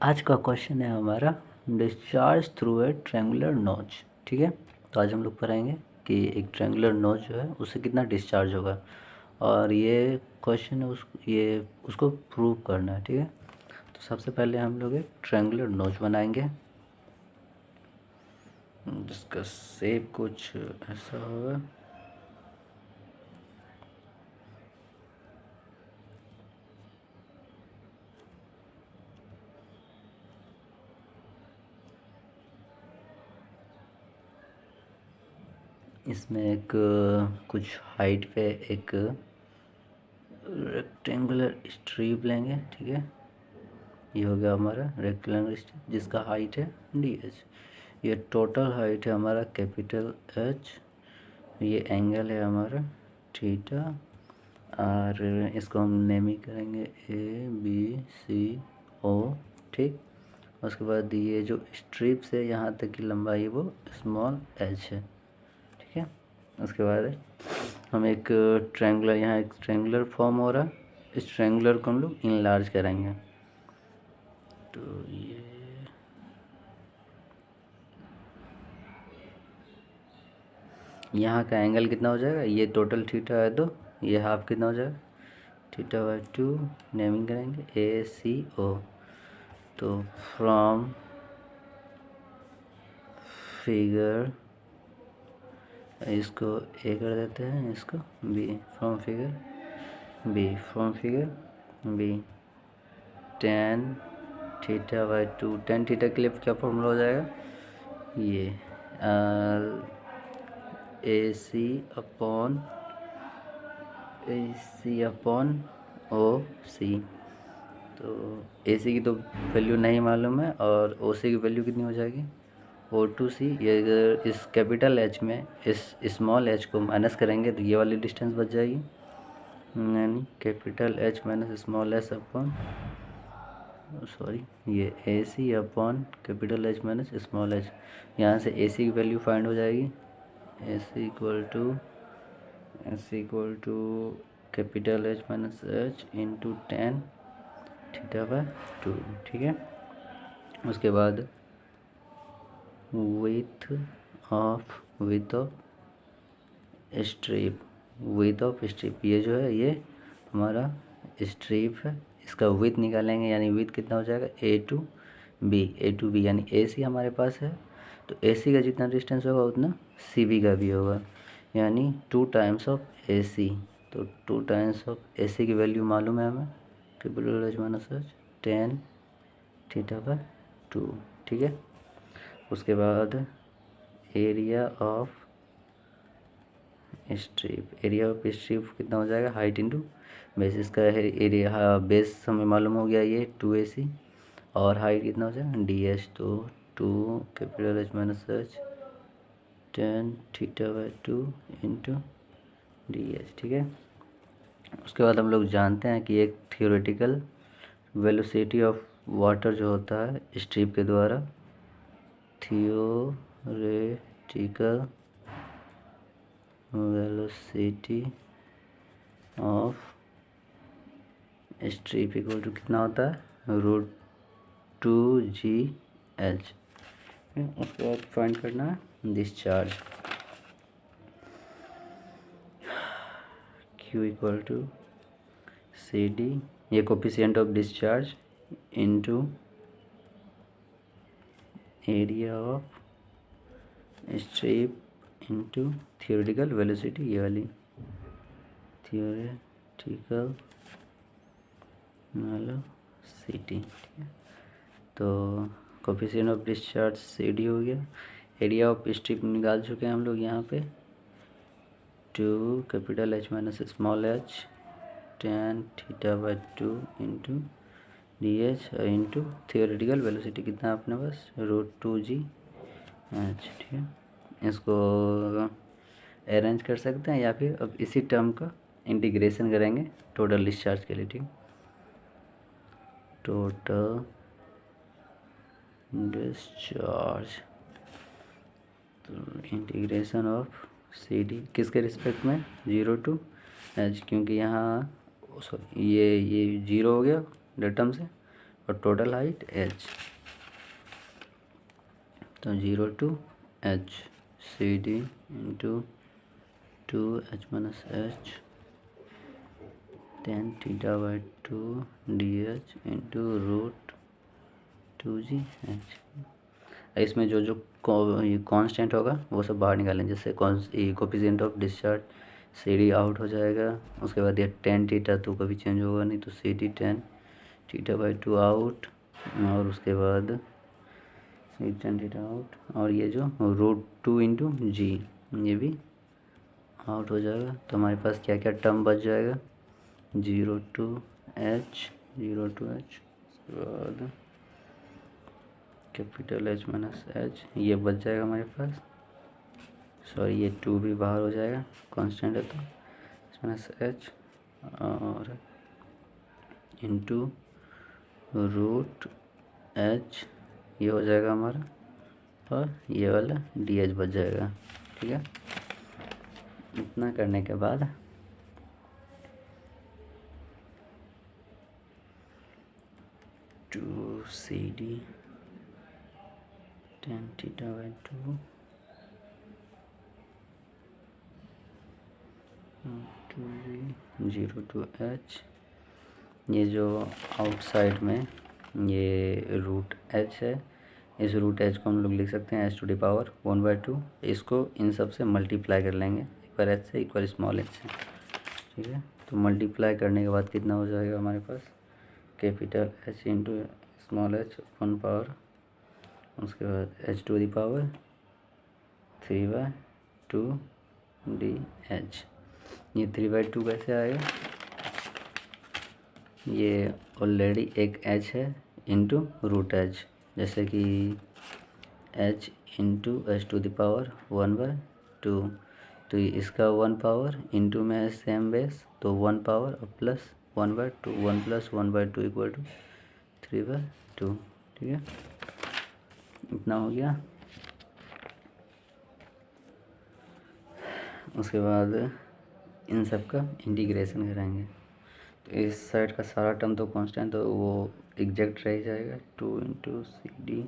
आज का क्वेश्चन है हमारा डिस्चार्ज थ्रू ए ट्रायंगुलर नोच। ठीक है, तो आज हम लोग पढ़ेंगे कि एक ट्रायंगुलर नोच जो है उससे कितना डिस्चार्ज होगा, और ये क्वेश्चन है ये उसको प्रूव करना है। ठीक है, तो सबसे पहले हम लोग एक ट्रायंगुलर नोच बनाएंगे जिसका शेप कुछ ऐसा होगा। इसमें एक कुछ हाइट पे एक रेक्टेंगुलर स्ट्रिप लेंगे। ठीक है, ये हो गया हमारा रेक्टेंगुलर स्ट्रिप जिसका हाइट है ds। ये टोटल हाइट है हमारा कैपिटल H। ये एंगल है हमारा थीटा, और इसको हम नेमिंग करेंगे ABCO। ठीक, उसके बाद ये जो स्ट्रिप से यहाँ तक की लंबाई है वो स्मॉल h है। ठीक है, उसके बाद हम एक ट्रायंगुलर, यहाँ एक ट्रायंगुलर फॉर्म हो रहा है, इस ट्रायंगुलर को हम लोग इनलार्ज करेंगे। तो ये यहाँ का एंगल कितना हो जाएगा, ये टोटल थीटा है तो ये हाफ कितना हो जाएगा θ/2। नेमिंग करेंगे ACO। तो फ्रॉम फिगर, इसको A कर देते हैं, इसको B। From figure B tan θ/2। tan theta के लिए क्या फॉर्मूला हो जाएगा, ये AC/OC। तो AC की तो वैल्यू नहीं मालूम है, और OC की वैल्यू कितनी हो जाएगी O2C। ये अगर इस कैपिटल H में इस स्मॉल h को माइनस करेंगे तो ये वाली डिस्टेंस बच जाएगी, यानी capital H minus small h upon ये AC upon capital H minus small h। यहाँ से AC की वैल्यू फाइंड हो जाएगी, AC equal to capital H minus h into tan θ/2। ठीक है, उसके बाद विथ ऑफ स्ट्रिप, ये जो है ये हमारा स्ट्रिप है, इसका विथ निकालेंगे, यानी विथ कितना हो जाएगा A टू बी, यानी AC हमारे पास है तो AC का जितना डिस्टेंस होगा उतना CB का भी होगा, यानी 2 टाइम्स ऑफ AC। तो 2 टाइम्स ऑफ AC की वैल्यू मालूम है हमें, capital H minus H tan θ/2। ठीक है, उसके बाद एरिया ऑफ स्ट्रिप कितना हो जाएगा, हाइट इंटू बेस। इसका एरिया बेस हमें मालूम हो गया, ये 2AC, और हाइट कितना हो जाएगा DS। तो 2 capital H minus H tan θ/2 into DS। ठीक है, उसके बाद हम लोग जानते हैं कि एक थियोरेटिकल वेलोसिटी ऑफ वाटर जो होता है स्ट्रिप के द्वारा, theoretical velocity of strip equal to कितना होता है √2GH। उसके बाद फाइंड करना है discharge, Q equal to CD, ये coefficient of discharge into area of strip into theoretical velocity, ये वाली थियोरेटिकल वेलोसिटी। ठीक है, तो कोफिशिएंट ऑफ डिस्चार्ज CD हो गया, एरिया ऑफ स्ट्रिप निकाल चुके हैं हम लोग यहाँ पे 2 capital H minus small h tan θ/2 into DS into theoretical velocity कितना अपने पास √2GH। ठीक है, इसको अरेंज कर सकते हैं, या फिर अब इसी टर्म का इंटीग्रेशन करेंगे टोटल डिस्चार्ज के लिए। ठीक, टोटल डिस्चार्ज, तो इंटीग्रेशन ऑफ CD किसके रिस्पेक्ट में 0 to H, क्योंकि यहाँ ये 0 हो गया डेटम से, और टोटल हाइट h, तो 0 to h C D into 2h minus h tan theta by 2 D H into root 2g h। इसमें जो जो कांस्टेंट होगा वो सब बाहर निकालें, जैसे coefficient of discharge C D out हो जाएगा। उसके बाद ये tan थीटा तो कभी चेंज होगा नहीं, तो C D tan theta by 2 out, और उसके बाद सी tan थीटा आउट, और ये जो रूट 2 इंटू जी ये भी आउट हो जाएगा। तो हमारे पास क्या क्या टर्म बच जाएगा, 0 to h, 0 to h, उसके बाद कैपिटल एच माइनस एच ये बच जाएगा हमारे पास। सॉरी ये 2 भी बाहर हो जाएगा, कांस्टेंट है तो माइनस एच, और इंटू रूट एच ये हो जाएगा हमारा, और ये वाला डी एच बच जाएगा। ठीक है, इतना करने के बाद two C D tan theta by 2 0 to h, ये जो आउटसाइड में ये रूट h है, इस रूट h को हम लोग लिख सकते हैं h टू द पावर 1/2। इसको इन सब से मल्टीप्लाई कर लेंगे, एक बार h से एक बार स्मॉल h से। ठीक है, तो मल्टीप्लाई करने के बाद कितना हो जाएगा हमारे पास, capital h into small h 1 power, उसके बाद h to the power 3/2 D H. ये 3/2 कैसे आएगा, ये ऑलरेडी एक h है इंटू रूट h, जैसे कि h into H to the power 1/2, तो इसका 1 पावर इंटू में है सेम बेस, तो 1 पावर और प्लस 1/2, 1 प्लस 1/2 इक्वल टू 3/2। ठीक है, इतना हो गया। उसके बाद इन सब का इंटीग्रेशन करेंगे, तो इस साइड का सारा टर्म तो कांस्टेंट, तो वो एग्जैक्ट रह जाएगा, 2 into C D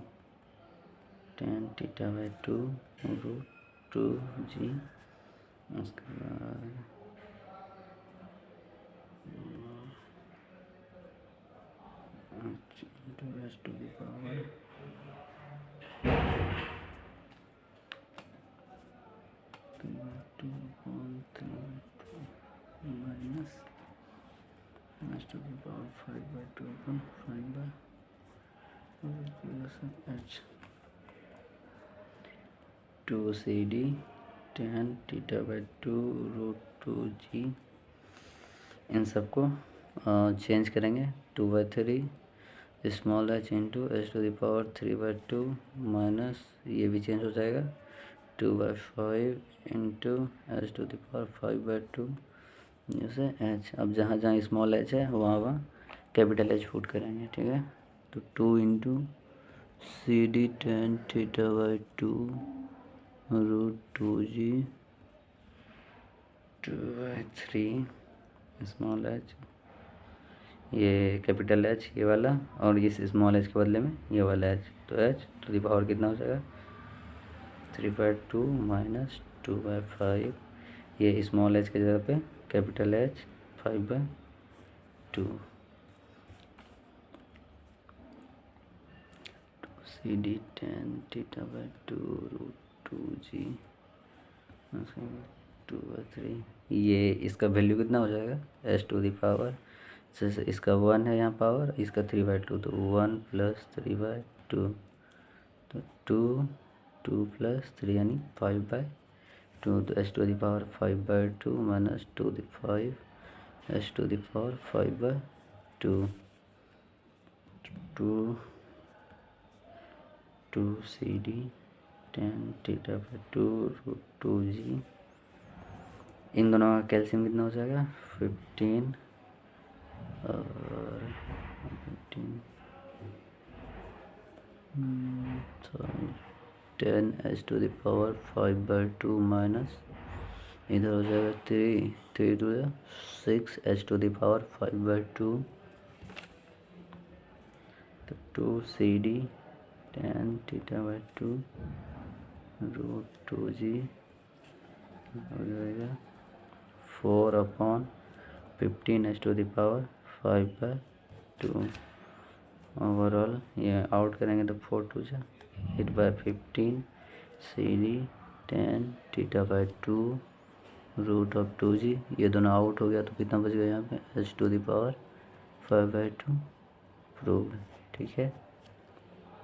tan theta by 2 root 2g, उसके बाद into H to the power minus H to the power 5/2 अपन 5/h 2 C D tan theta by 2 root 2g। इन सबको चेंज करेंगे, 2/3 small h into H to the power 3/2 minus ये भी change हो जाएगा, 2/5 into H to the power 5/2 जैसे h। अब जहाँ जहाँ स्मॉल h है वहाँ वहाँ कैपिटल H पुट करेंगे। ठीक है, तो 2 into C D tan theta by 2 root 2g 2/3 small h, ये कैपिटल H ये वाला, और इस स्मॉल h के बदले में ये वाला h, तो h टू द पावर कितना हो जाएगा 3/2 माइनस 2/5, ये स्मॉल h के जगह पे capital H 5/2 C D tan theta by 2 root 2g 2/3, ये इसका वैल्यू कितना हो जाएगा h टू द पावर, जैसे इसका 1 है यहाँ पावर, इसका 3/2, तो 1 प्लस 3/2, तो 2 प्लस 3 यानी 5/2, तो h to the power 5/2 minus 2/5 h to the power 5/2 2 C D tan theta by 2 root 2g। इन दोनों का कैल्शियम कितना हो जाएगा 15 और 10 h to the power 5/2 minus इधर हो जाएगा 3 to 6 h to the power 5/2 तो 2 CD tan θ/2 √2g हो जाएगा 4/15 ओवरऑल। ये आउट करेंगे तो 4 2 जा 8/15 CD tan θ/2 √2g। ये दोनों आउट हो गया तो कितना बच गया यहाँ पे h⁵ 5/2 प्रूव। ठीक है।